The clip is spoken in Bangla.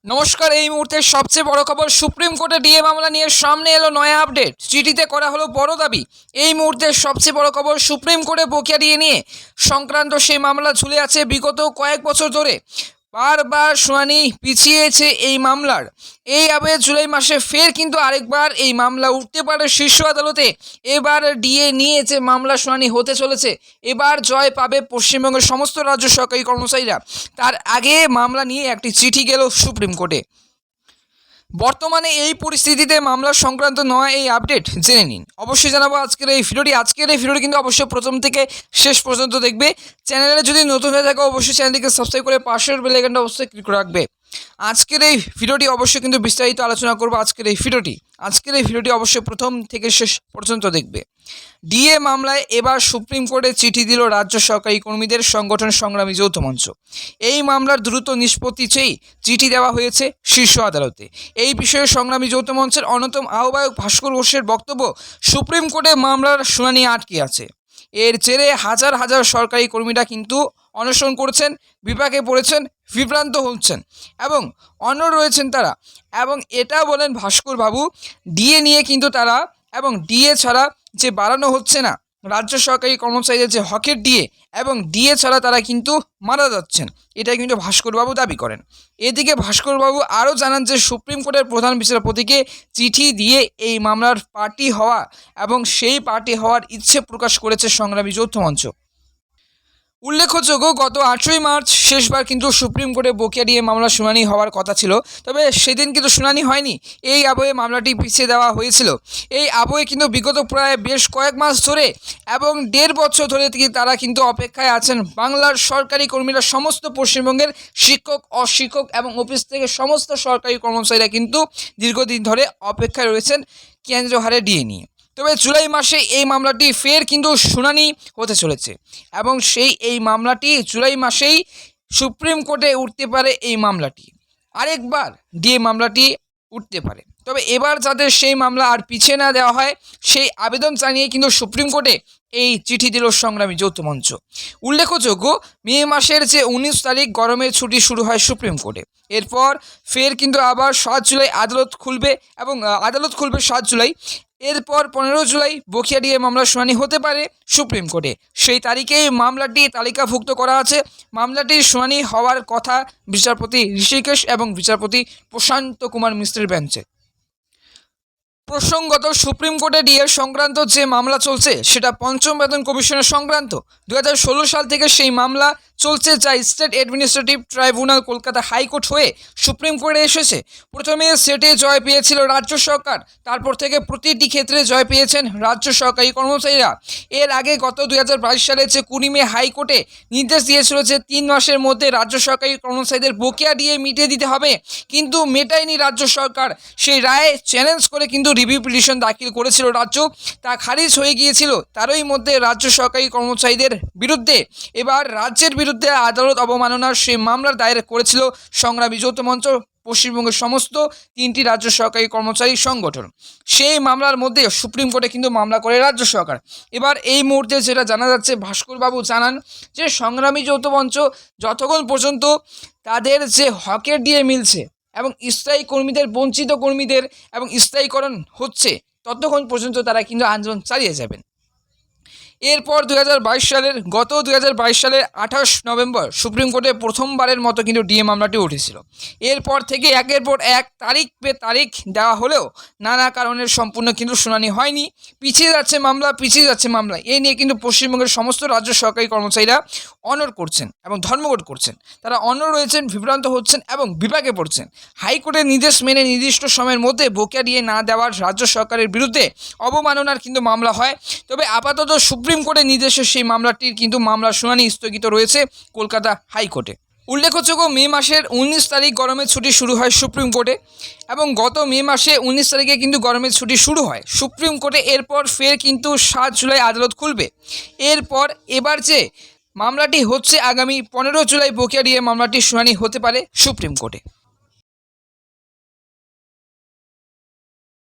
নমস্কার। এই মুহূর্তের সবচেয়ে বড় খবর, সুপ্রিম কোর্টে ডিএ মামলা নিয়ে সামনে এলো নয়া আপডেট। চিঠিতে করা হলো বড় দাবি। এই মুহূর্তের সবচেয়ে বড় খবর, সুপ্রিম কোর্টে বকেয়া ডিএ নিয়ে সংক্রান্ত সেই মামলা ঝুলে আছে বিগত কয়েক বছর ধরে। বারবার শুনানি পিছিয়েছে এই মামলার। এই আবে জুলাই মাসে ফের কিন্তু আরেকবার এই মামলা উঠতে পারে শীর্ষ আদালতে। এবার ডিএ নিয়ে যে মামলা শুনানি হতে চলেছে, এবার জয় পাবে পশ্চিমবঙ্গের সমস্ত রাজ্য সরকারি কর্মচারীরা। তার আগে মামলা নিয়ে একটি চিঠি গেল সুপ্রিম কোর্টে। বর্তমানে এই পরিস্থিতিতে মামলা সংক্রান্ত নয় এই আপডেট জেনে নিন। অবশ্যই জানাবো আজকের এই ভিডিওটি কিন্তু অবশ্যই প্রথম থেকে শেষ পর্যন্ত দেখবে। চ্যানেলে যদি নতুন হয়ে থাকে অবশ্যই চ্যানেলটিকে সাবস্ক্রাইব করে পাশের বেল আইকনটা অবশ্যই ক্লিক করে রাখবে। আজকের এই ভিডিওটি অবশ্যই কিন্তু বিস্তারিত আলোচনা করবো। আজকের এই ভিডিওটি অবশ্যই প্রথম থেকে শেষ পর্যন্ত দেখবে। ডিএ মামলায় এবার সুপ্রিম কোর্টে চিঠি দিল রাজ্য সরকারি কর্মীদের সংগঠন সংগ্রামী যৌথ মঞ্চ। এই মামলার দ্রুত নিষ্পত্তি চেয়ে চিঠি দেওয়া হয়েছে শীর্ষ আদালতে। এই বিষয়ে সংগ্রামী যৌথ মঞ্চের অন্যতম আহ্বায়ক ভাস্কর ঘোষের বক্তব্য, সুপ্রিম কোর্টে মামলার শুনানি আটকে আছে। এর জেরে হাজার হাজার সরকারি কর্মীরা কিন্তু অনশন করছেন, বিপাকে পড়েছেন, বিভ্রান্ত হচ্ছেন এবং অনড় রয়েছেন তারা। এবং এটা বলেন ভাস্কর বাবু, ডিএ নিয়ে কিন্তু তারা এবং ডিএ ছাড়া যে বাড়ানো হচ্ছে না রাজ্য সরকারি কর্মচারীদের যে হকের ডিএ, এবং ডিএ ছাড়া তারা কিন্তু মারা যাচ্ছেন, এটাই কিন্তু ভাস্করবাবু দাবি করেন। এদিকে ভাস্করবাবু আরও জানান যে সুপ্রিম কোর্টের প্রধান বিচারপতিকে চিঠি দিয়ে এই মামলার পার্টি হওয়া এবং সেই পার্টি হওয়ার ইচ্ছে প্রকাশ করেছে সংগ্রামী যৌথ মঞ্চ। উল্লেখযোগ্য, গত 8ই মার্চ শেষবার কিন্তু সুপ্রিম কোর্টে বকেয়া ডিএ মামলা শুনানি হওয়ার কথা ছিল, তবে সেদিন কিন্তু শুনানি হয়নি। এই আবহে মামলাটি পিছিয়ে দেওয়া হয়েছিল। এই আবহে কিন্তু বিগত প্রায় বেশ কয়েক মাস ধরে এবং 1.5 বছর ধরে তারা কিন্তু অপেক্ষায় আছেন। বাংলার সরকারি কর্মীরা, সমস্ত পশ্চিমবঙ্গের শিক্ষক, অশিক্ষক এবং অফিস থেকে সমস্ত সরকারি কর্মচারীরা কিন্তু দীর্ঘদিন ধরে অপেক্ষায় রয়েছেন কেন্দ্রীয় হারে ডিএ নিয়ে। তবে জুলাই মাসে এই মামলাটি ফের কিন্তু শুনানি হতে চলেছে এবং এই মামলাটি জুলাই মাসেই সুপ্রিম কোর্টে উঠতে পারে। এই মামলাটি আরেকবার ডিএ মামলাটি উঠতে পারে। তবে এবার যাদের সেই মামলা আর পিছিয়ে না দেওয়া হয়, সেই আবেদন জানিয়ে কিন্তু সুপ্রিম কোর্টে এই চিঠি দিল সংগ্রামী যৌথ মঞ্চ। উল্লেখযোগ্য, মে মাসের যে 19 তারিখ গরমের ছুটি শুরু হয় সুপ্রিম কোর্টে। এরপর ফের কিন্তু আবার 7 জুলাই আদালত খুলবে এবং আদালত খুলবে 7 জুলাই। এরপর 15 জুলাই বকেয়া ডিএ মামলার শুনানি হতে পারে সুপ্রিম কোর্টে। সেই তারিখেই মামলাটি তালিকাভুক্ত করা আছে। মামলাটির শুনানি হওয়ার কথা বিচারপতি ঋষিকেশ এবং বিচারপতি প্রশান্ত কুমার মিশ্রের বেঞ্চে। প্রসঙ্গত, সুপ্রিম কোর্টে ডিএ সংক্রান্ত যে মামলা চলছে সেটা পঞ্চম বেতন কমিশনের সংক্রান্ত। 2016 সাল থেকে সেই মামলা চলছে, যা state administrative tribunal Kolkata high court হয়ে সুপ্রিম কোর্টে এসেছে। প্রথমে সেটে জয় পেয়েছিল রাজ্য সরকার, তারপর থেকে প্রতিটি ক্ষেত্রে জয় পেয়েছেন রাজ্য সরকারি কর্মচারীরা। এর আগে গত 2022 সালে যে 20 মে হাইকোর্টে নির্দেশ দিয়েছিল যে 3 মাসের মধ্যে রাজ্য সরকারি কর্মচারীদের বকেয়া ডিএ মিটিয়ে দিতে হবে, কিন্তু মেটায়নি রাজ্য সরকার। সেই রায় চ্যালেঞ্জ করে কিন্তু রিভিউ পিটিশন দাখিল করেছিল রাজ্য, তা খারিজ হয়ে গিয়েছিল। তারই মধ্যে রাজ্য সরকারি কর্মচারীদের বিরুদ্ধে এবার রাজ্যের বিরুদ্ধে আদালত অবমাননার সেই মামলা দায়ের করেছিল সংগ্রামী যৌথ মঞ্চ, পশ্চিমবঙ্গের সমস্ত 3টি রাজ্য সরকারি কর্মচারী সংগঠন। সেই মামলার মধ্যে সুপ্রিম কোর্টে কিন্তু মামলা করে রাজ্য সরকার। এবার এই মুহূর্তে যেটা জানা যাচ্ছে, ভাস্করবাবু জানান যে সংগ্রামী যৌথ মঞ্চ যতক্ষণ পর্যন্ত তাদের যে হকের ডিএ মিলছে এবং স্থায়ী কর্মীদের, বঞ্চিত কর্মীদের এবং স্থায়ীকরণ হচ্ছে, ততক্ষণ পর্যন্ত তারা কিন্তু আন্দোলন চালিয়ে যাবেন। এরপর 2022 সালের 28 নভেম্বর সুপ্রিম কোর্টে প্রথমবারের মতো কিন্তু ডিএ মামলাটি উঠেছিল। এরপর থেকে একের পর এক তারিখ পে তারিখ দেওয়া হলেও নানা কারণের সম্পূর্ণ কিন্তু শুনানি হয়নি। পিছিয়ে যাচ্ছে মামলা। এই নিয়ে কিন্তু পশ্চিমবঙ্গের সমস্ত রাজ্য সরকারি কর্মচারীরা অনড় করছেন এবং ধর্মঘট করছেন। তারা অনড় রয়েছেন, বিভ্রান্ত হচ্ছেন এবং বিপাকে পড়ছেন। হাইকোর্টের নির্দেশ মেনে নির্দিষ্ট সময়ের মধ্যে বকেয়া ডিএ না দেওয়ার রাজ্য সরকারের বিরুদ্ধে অবমাননার কিন্তু মামলা হয়। তবে আপাতত সুপ্রিম কোর্টের নির্দেশে সেই মামলাটির কিন্তু মামলার শুনানি স্থগিত রয়েছে কলকাতা হাইকোর্টে। উল্লেখযোগ্য, মে মাসের 19 তারিখ গরমের ছুটি শুরু হয় সুপ্রিম কোর্টে এবং গত মে মাসে 19 তারিখে কিন্তু গরমের ছুটি শুরু হয় সুপ্রিম কোর্টে। এরপর ফের কিন্তু 7 জুলাই আদালত খুলবে। এরপর এবার যে মামলাটি হচ্ছে আগামী 15 জুলাই বকেয়া ডিএ মামলাটির শুনানি হতে পারে সুপ্রিম কোর্টে।